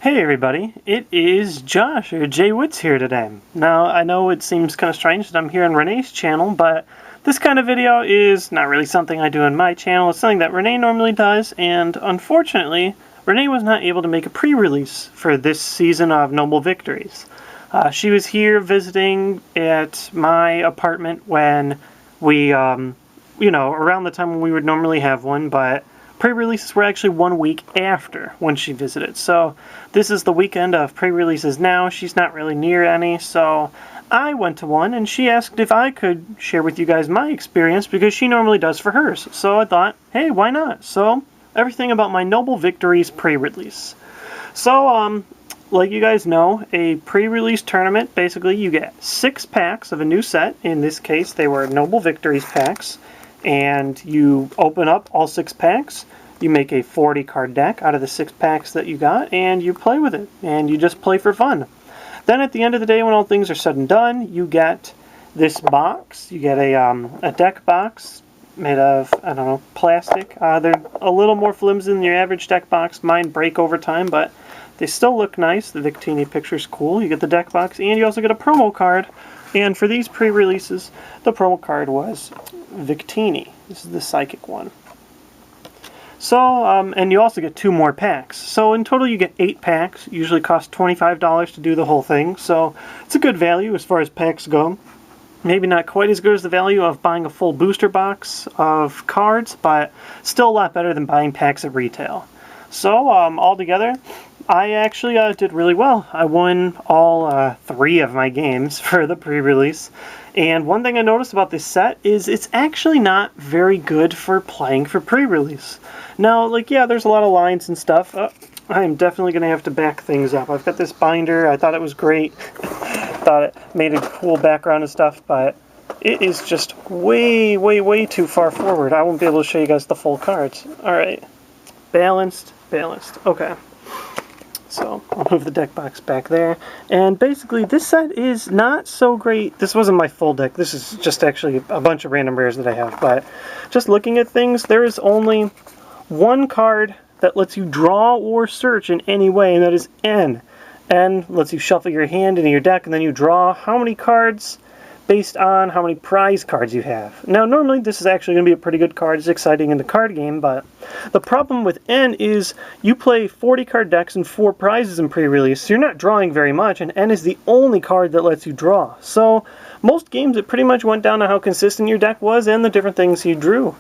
Hey everybody, it is Josh, or Jay Woods here today. Now, I know it seems kind of strange that I'm here on Renee's channel, but this kind of video is not really something I do on my channel. It's something that Renee normally does, and unfortunately, Renee was not able to make a pre-release for this season of Noble Victories. She was here visiting at my apartment when we, around the time when we would normally have one, but pre-releases were actually 1 week after when she visited. So this is the weekend of pre-releases now. She's not really near any, so I went to one and she asked if I could share with you guys my experience because she normally does for hers. So I thought, hey, why not? So everything about my Noble Victories pre-release. So, like you guys know, a pre-release tournament, basically you get 6 packs of a new set. In this case, they were Noble Victories packs. And you open up all 6 packs, you make a 40 card deck out of the 6 packs that you got, and you play with it, and you just play for fun. Then at the end of the day, when all things are said and done, you get this box. You get a deck box made of, I don't know, plastic. They're a little more flimsy than your average deck box. Mine break over time, but they still look nice. The Victini picture's cool. You get the deck box, and you also get a promo card. And for these pre-releases, the promo card was Victini. This is the psychic one. So, and you also get 2 more packs. So in total you get 8 packs. Usually cost $25 to do the whole thing. So it's a good value as far as packs go. Maybe not quite as good as the value of buying a full booster box of cards, but still a lot better than buying packs at retail. So, altogether, I actually did really well. I won all 3 of my games for the pre-release. And one thing I noticed about this set is it's actually not very good for playing for pre-release. Now, yeah, there's a lot of lines and stuff. I'm definitely going to have to back things up. I've got this binder. I thought it was great. Thought it made a cool background and stuff, but it is just way, way, way too far forward. I won't be able to show you guys the full cards. Alright. Balanced. Okay. So, I'll move the deck box back there. And basically, this set is not so great. This wasn't my full deck. This is just actually a bunch of random rares that I have. But just looking at things, there is only one card that lets you draw or search in any way, and that is N. N lets you shuffle your hand into your deck, and then you draw how many cards based on how many prize cards you have. Now, normally this is actually going to be a pretty good card. It's exciting in the card game, but the problem with N is you play 40 card decks and 4 prizes in pre-release, so you're not drawing very much, and N is the only card that lets you draw. So, most games it pretty much went down to how consistent your deck was and the different things you drew.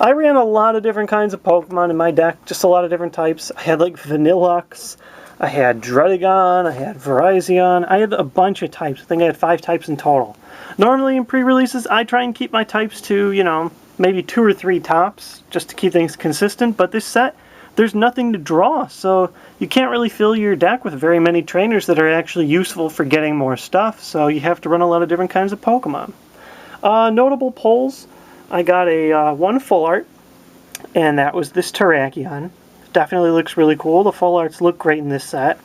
I ran a lot of different kinds of Pokemon in my deck, just a lot of different types. I had Vanillux, I had Druddigon, I had Virizion, I had a bunch of types. I think I had 5 types in total. Normally in pre-releases, I try and keep my types to, maybe 2 or 3 tops, just to keep things consistent, but this set, there's nothing to draw, so you can't really fill your deck with very many trainers that are actually useful for getting more stuff, so you have to run a lot of different kinds of Pokemon. Notable pulls, I got a 1 full art, and that was this Terrakion. Definitely looks really cool. The full arts look great in this set.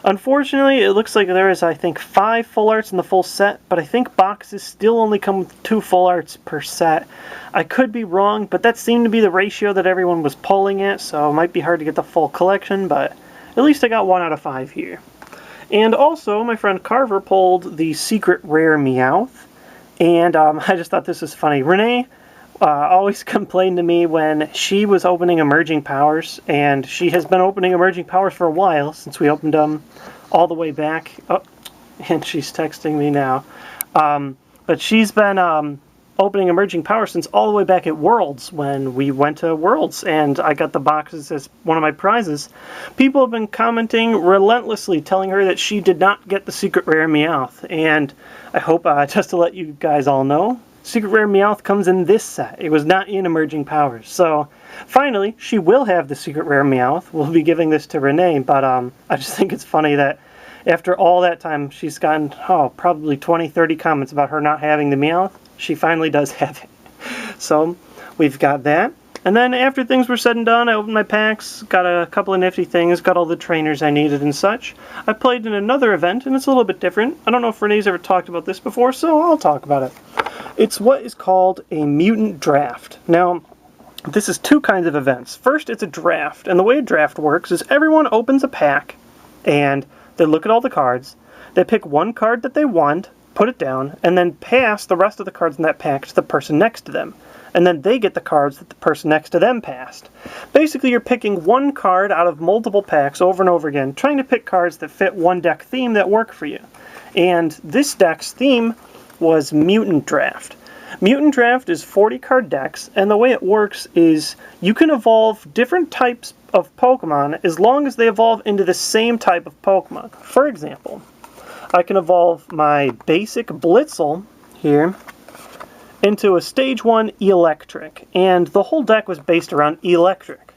Unfortunately, it looks like there is, I think, 5 full arts in the full set, but I think boxes still only come with 2 full arts per set. I could be wrong, but that seemed to be the ratio that everyone was pulling at, so it might be hard to get the full collection, but at least I got 1 out of 5 here. And also, my friend Carver pulled the secret rare Meowth, and I just thought this was funny. Renee always complained to me when she was opening Emerging Powers, and she has been opening Emerging Powers for a while, since we opened them all the way back. Oh, and she's texting me now. But she's been opening Emerging Powers since all the way back at Worlds, when we went to Worlds, and I got the boxes as one of my prizes. People have been commenting relentlessly, telling her that she did not get the secret rare Meowth, and I hope, just to let you guys all know, Secret Rare Meowth comes in this set. It was not in Emerging Powers. So, finally, she will have the Secret Rare Meowth. We'll be giving this to Renee, but I just think it's funny that after all that time, she's gotten, probably 20, 30 comments about her not having the Meowth. She finally does have it. So, we've got that. And then after things were said and done, I opened my packs, got a couple of nifty things, got all the trainers I needed and such. I played in another event, and it's a little bit different. I don't know if Renee's ever talked about this before, so I'll talk about it. It's what is called a mutant draft. Now, this is 2 kinds of events. First, it's a draft, and the way a draft works is everyone opens a pack, And they look at all the cards, they pick one card that they want, put it down, and then pass the rest of the cards in that pack to the person next to them. And then they get the cards that the person next to them passed. Basically, you're picking one card out of multiple packs over and over again, trying to pick cards that fit one deck theme that work for you. And this deck's theme was Mutant Draft. Mutant Draft is 40-card decks, and the way it works is you can evolve different types of Pokemon as long as they evolve into the same type of Pokemon. For example, I can evolve my basic Blitzel here into a Stage 1 Electric, and the whole deck was based around Electric.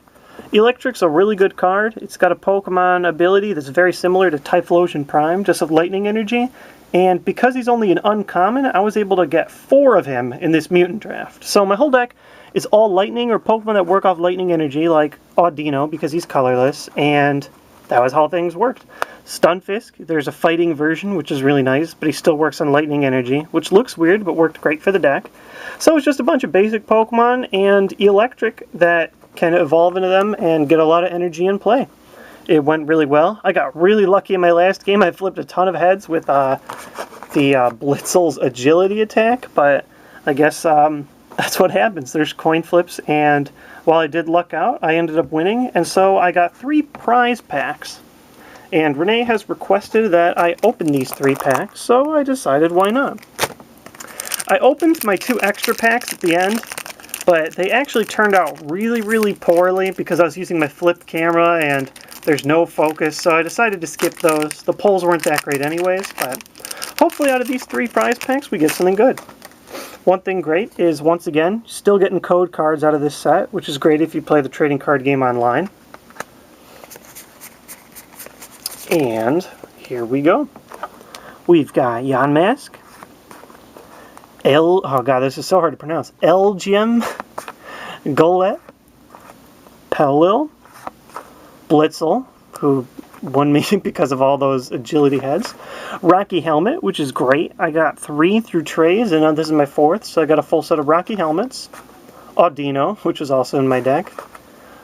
Electric's a really good card. It's got a Pokemon ability that's very similar to Typhlosion Prime, just with lightning energy, and because he's only an uncommon, I was able to get 4 of him in this Mutant Draft. So my whole deck is all lightning or Pokemon that work off lightning energy, like Audino, because he's colorless, and that was how things worked. Stunfisk, there's a fighting version, which is really nice, but he still works on lightning energy, which looks weird, but worked great for the deck. So it's just a bunch of basic Pokemon and Electric that can evolve into them and get a lot of energy in play. It went really well. I got really lucky in my last game. I flipped a ton of heads with the Blitzel's agility attack, but I guess that's what happens. There's coin flips, and while I did luck out, I ended up winning, and so I got 3 prize packs. And Renee has requested that I open these 3 packs, so I decided why not. I opened my 2 extra packs at the end, but they actually turned out really, really poorly because I was using my flip camera and there's no focus, so I decided to skip those. The polls weren't that great anyways, but hopefully out of these 3 prize packs we get something good. One thing great is, once again, still getting code cards out of this set, which is great if you play the trading card game online. And here we go. We've got Yamask, oh god, this is so hard to pronounce, Elgyem, Golett, Pelil, Blitzel, who won me because of all those agility heads, Rocky Helmet, which is great. I got 3 through trays, and this is my 4th, so I got a full set of Rocky Helmets, Audino, which is also in my deck,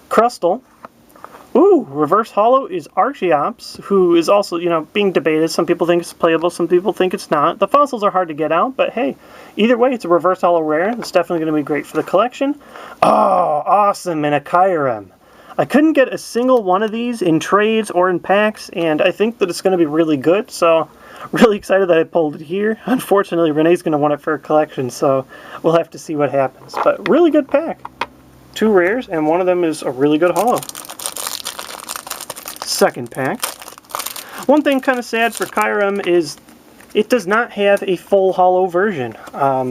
Crustle. Ooh, Reverse Holo is Archeops, who is also, being debated. Some people think it's playable, some people think it's not. The fossils are hard to get out, but hey, either way, it's a Reverse Holo rare. It's definitely going to be great for the collection. Oh, awesome, and a Kyurem. I couldn't get a single one of these in trades or in packs, and I think that it's going to be really good, so really excited that I pulled it here. Unfortunately, Renee's going to want it for a collection, so we'll have to see what happens. But really good pack. 2 rares, and one of them is a really good holo. Second pack. One thing kind of sad for Kyurem is it does not have a full holo version.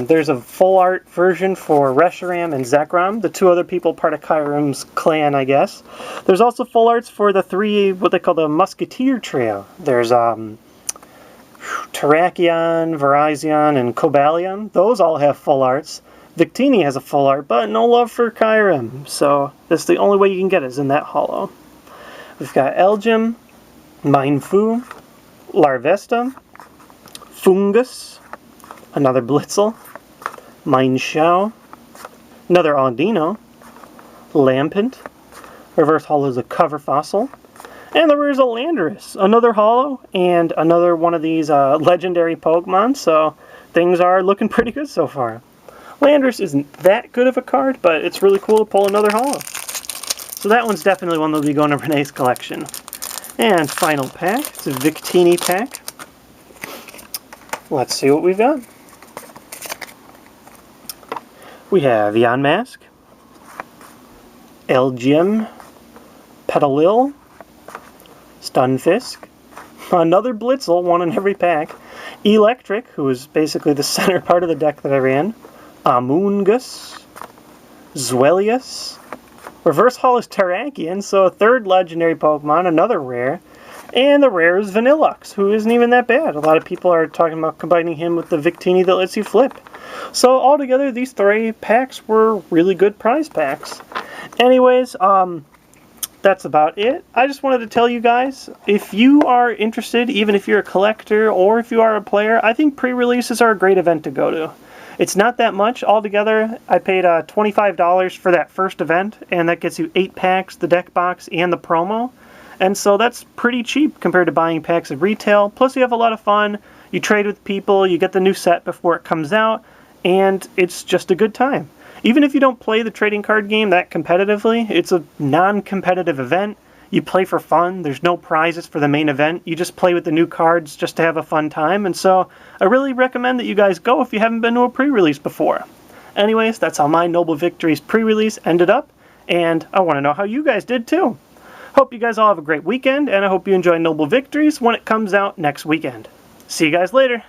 There's a full art version for Reshiram and Zekrom, the 2 other people part of Kyurem's clan, I guess. There's also full arts for the 3, what they call the Musketeer trio. There's Terrakion, Virizion, and Cobalion. Those all have full arts. Victini has a full art, but no love for Kyurem, so that's the only way you can get it, is in that holo. We've got Elgyem, Mindfu, Larvesta, Fungus, another Blitzel, Mindshao, another Audino, Lampent, Reverse Holo is a cover fossil, and the rare is a Landorus, another holo, and another one of these legendary Pokemon, so things are looking pretty good so far. Landorus isn't that good of a card, but it's really cool to pull another holo. So that one's definitely one that'll be going to Renee's collection. And final pack, it's a Victini pack. Let's see what we've got. We have Yamask, Elgyem, Petalil, Stunfisk, another Blitzel, one in every pack, Electric, who is basically the center part of the deck that I ran, Amoonguss, Zweilous, Reverse Holo is Terrakion, so a 3rd legendary Pokemon, another rare. And the rare is Vanillux, who isn't even that bad. A lot of people are talking about combining him with the Victini that lets you flip. So altogether, these 3 packs were really good prize packs. Anyways, that's about it. I just wanted to tell you guys, if you are interested, even if you're a collector or if you are a player, I think pre-releases are a great event to go to. It's not that much altogether. I paid $25 for that first event, and that gets you 8 packs, the deck box, and the promo. And so that's pretty cheap compared to buying packs of retail. Plus you have a lot of fun, you trade with people, you get the new set before it comes out, and it's just a good time. Even if you don't play the trading card game that competitively, it's a non-competitive event. You play for fun, there's no prizes for the main event, you just play with the new cards just to have a fun time, and so I really recommend that you guys go if you haven't been to a pre-release before. Anyways, that's how my Noble Victories pre-release ended up, and I want to know how you guys did too. Hope you guys all have a great weekend, and I hope you enjoy Noble Victories when it comes out next weekend. See you guys later!